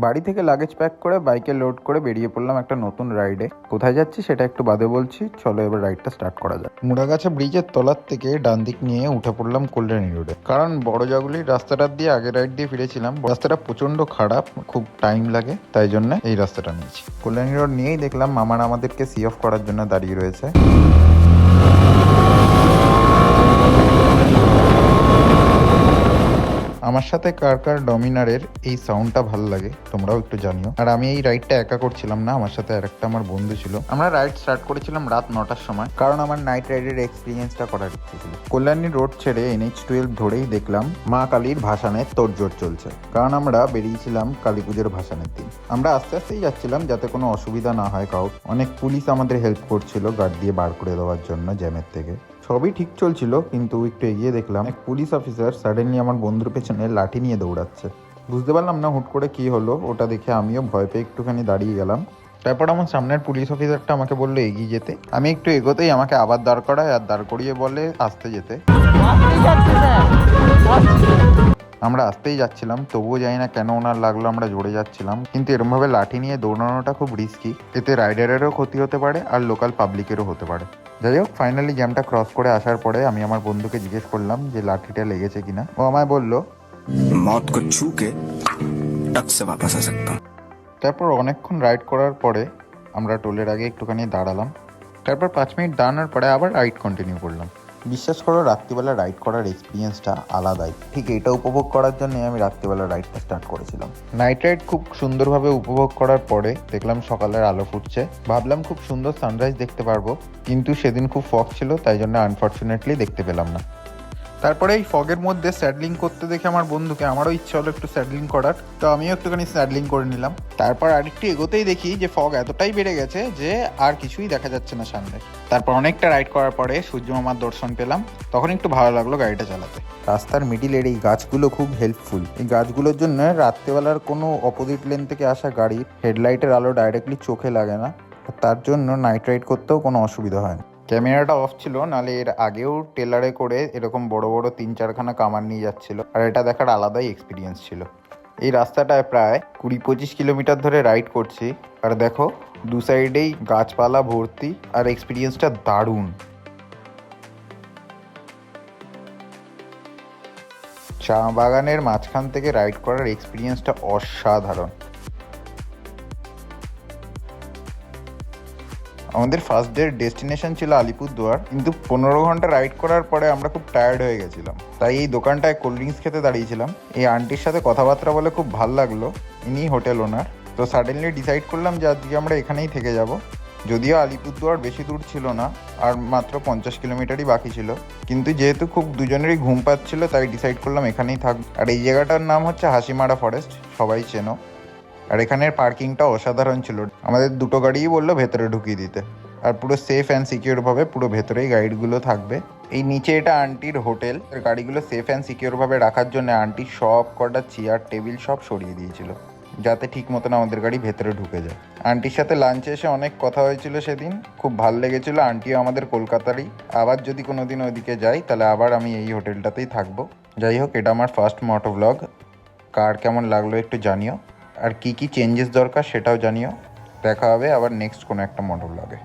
বাড়ি থেকে luggage pack করে বাইকে লোড করে বেরিয়ে পড়লাম একটা নতুন রাইডে। কোথায় যাচ্ছি সেটা একটু বাদে বলছি, চলো এবার রাইডটা স্টার্ট করা যাক। মুড়াগাছা ব্রিজের তলার থেকে ডান দিক নিয়ে উঠে পড়লাম কল্যাণী রোডে, কারণ বড় জাগুলির রাস্তাটা দিয়ে আগে রাইড দিয়ে ফিরেছিলাম। রাস্তাটা প্রচন্ড খারাপ, খুব টাইম লাগে, তাই জন্য এই রাস্তাটা নিয়েছি। কল্যাণী রোড নিয়েই দেখলাম মামার আমাদেরকে সি অফ করার জন্য দাঁড়িয়ে রয়েছে। আমার সাথে কার কার ডমিনারের এই সাউন্ডটা ভালো লাগে তোমরাও একটু জানিও। আর আমি এই রাইডটা একা করছিলাম না, আমার সাথে আরেকটা আমার বন্ধু ছিল। আমরা রাইড স্টার্ট করেছিলাম রাত 9টার সময়, কারণ আমার নাইট রাইডের এক্সপিরিয়েন্সটা করার ইচ্ছে ছিল। কল্যাণী রোড ছেড়ে NH-12 ধরেই দেখলাম মা কালীর ভাসানের তোড়জোড় চলছে, কারণ আমরা বেরিয়েছিলাম কালী পুজোর ভাসানের দিন। আমরা আস্তে আস্তেই যাচ্ছিলাম যাতে কোনো অসুবিধা না হয় কাউ। অনেক পুলিশ আমাদের হেল্প করছিল গার্ড দিয়ে বার করে দেওয়ার জন্য জ্যামের থেকে। সবই ঠিক চলছিল, কিন্তু একটু এগিয়ে দেখলাম এক পুলিশ অফিসার সাডেনলি আমার বন্ধুর পেছনে লাঠি নিয়ে দৌড়াচ্ছে। বুঝতে পারলাম না হুট করে কি হলো, ওটা দেখে আমিও ভয় পেয়ে একটুখানি দাঁড়িয়ে গেলাম। তারপর আমার সামনের পুলিশ অফিসারটা আমাকে বললো এগিয়ে যেতে। আমি একটু এগোতেই আমাকে আবার দাঁড় করায়, আর দাঁড় করিয়ে বলে আসতে যেতে। আমরা আসতেই যাচ্ছিলাম, তবুও জানি না কেন ওনার লাগলো আমরা জোরে যাচ্ছিলাম। কিন্তু এরমভাবে লাঠি নিয়ে দৌড়ানোটা খুব রিস্কি, এতে রাইডারেরও ক্ষতি হতে পারে আর লোকাল পাবলিকেরও হতে পারে। যাই হোক, ফাইনালি জ্যামটা ক্রস করে আসার পরে আমি আমার বন্ধুকে জিজ্ঞেস করলাম যে লাঠিটা লেগেছে কিনা। ও আমায় বললো मौत को छू के टक से वापस आ सकता हूँ। তারপর অনেকক্ষণ রাইড করার পরে আমরা টোলের আগে একটুখানি দাঁড়ালাম। তারপর 5 মিনিট দাঁড়ানোর পরে আবার রাইড কন্টিনিউ করলাম। বিশ্বাস করো, রাত্রিবেলা রাইড করার এক্সপিরিয়েন্সটা আলাদাই। ঠিক এটা উপভোগ করার জন্য আমি রাত্রিবেলা রাইডটা স্টার্ট করেছিলাম। নাইট রাইড খুব সুন্দরভাবে উপভোগ করার পরে দেখলাম সকালের আলো ফুটছে। ভাবলাম খুব সুন্দর সানরাইজ দেখতে পারবো, কিন্তু সেদিন খুব ফগ ছিল, তাই জন্য আনফর্চুনেটলি দেখতে পেলাম না। তারপরে এই ফগের মধ্যে স্যাডলিং করতে দেখে আমার বন্ধুকে, আমারও ইচ্ছে হলো একটু স্যাডলিং করার, তো আমিও একটুখানি স্যাডলিং করে নিলাম। তারপর আরেকটু এগোতেই দেখি যে ফগ এতটাই বেড়ে গেছে যে আর কিছুই দেখা যাচ্ছে না সামনে। তারপর অনেকটা রাইড করার পরে সূর্য মামার দর্শন পেলাম, তখন একটু ভালো লাগলো গাড়িটা চালাতে। রাস্তার মিডিলের এই গাছগুলো খুব হেল্পফুল। এই গাছগুলোর জন্য রাত্রেবেলার কোনো অপোজিট লেন থেকে আসা গাড়ির হেডলাইটের আলো ডাইরেক্টলি চোখে লাগে না, তার জন্য নাইট রাইড করতেও কোনো অসুবিধা হয় না। ক্যামেরাটা অফ ছিল, নালে এর আগেও টেলারে করে এরকম বড় বড় 3-4খানা কামান নিয়ে যাচ্ছিল, আর এটা দেখার আলাদাই এক্সপিরিয়েন্স ছিল। এই রাস্তাটায় প্রায় 20-25 কিলোমিটার ধরে রাইড করছি, আর দেখো দু সাইডেই গাছপালা ভর্তি, আর এক্সপিরিয়েন্সটা দারুণ। চা বাগানের মাঝখান থেকে রাইড করার এক্সপিরিয়েন্সটা অসাধারণ। আমাদের ফার্স্ট ডের ডেস্টিনেশন ছিল আলিপুরদুয়ার, কিন্তু 15 ঘন্টা রাইড করার পরে আমরা খুব টায়ার্ড হয়ে গেছিলাম, তাই এই দোকানটায় কোল্ড ড্রিঙ্কস খেতে দাঁড়িয়েছিলাম। এই আন্টির সাথে কথাবার্তা বলে খুব ভাল লাগলো, ইনি হোটেল ওনার। তো সাডেনলি ডিসাইড করলাম যে আজকে আমরা এখানেই থেকে যাব। যদিও আলিপুরদুয়ার বেশি দূর ছিল না, আর মাত্র 50 কিলোমিটারই বাকি ছিল, কিন্তু যেহেতু খুব দুজনেরই ঘুম পাচ্ছিল তাই ডিসাইড করলাম এখানেই থাক। আর এই জায়গাটার নাম হচ্ছে হাসিমারা ফরেস্ট, সবাই চেনো। আর এখানের পার্কিংটা অসাধারণ ছিল, আমাদের দুটো গাড়িই বললো ভেতরে ঢুকিয়ে দিতে, আর পুরো সেফ অ্যান্ড সিকিউরভাবে পুরো ভেতরেই গাইডগুলো থাকবে। এই নিচে এটা আন্টির হোটেল, গাড়িগুলো সেফ অ্যান্ড সিকিউরভাবে রাখার জন্য আন্টি সব কটা চেয়ার টেবিল সব সরিয়ে দিয়েছিল, যাতে ঠিক মতন আমাদের গাড়ি ভেতরে ঢুকে যায়। আন্টির সাথে লাঞ্চে এসে অনেক কথা হয়েছিল সেদিন, খুব ভাল লেগেছিলো। আন্টিও আমাদের কলকাতারই, আবার যদি কোনো দিন ওইদিকে যাই তাহলে আবার আমি এই হোটেলটাতেই থাকবো। যাই হোক, এটা আমার ফার্স্ট মোটো ব্লগ। কার কেমন লাগলো একটু জানিও, আর কি কি চেঞ্জেস দরকার সেটাও জানিও। দেখা হবে আবার নেক্সট কোনো একটা মোটো ব্লগে।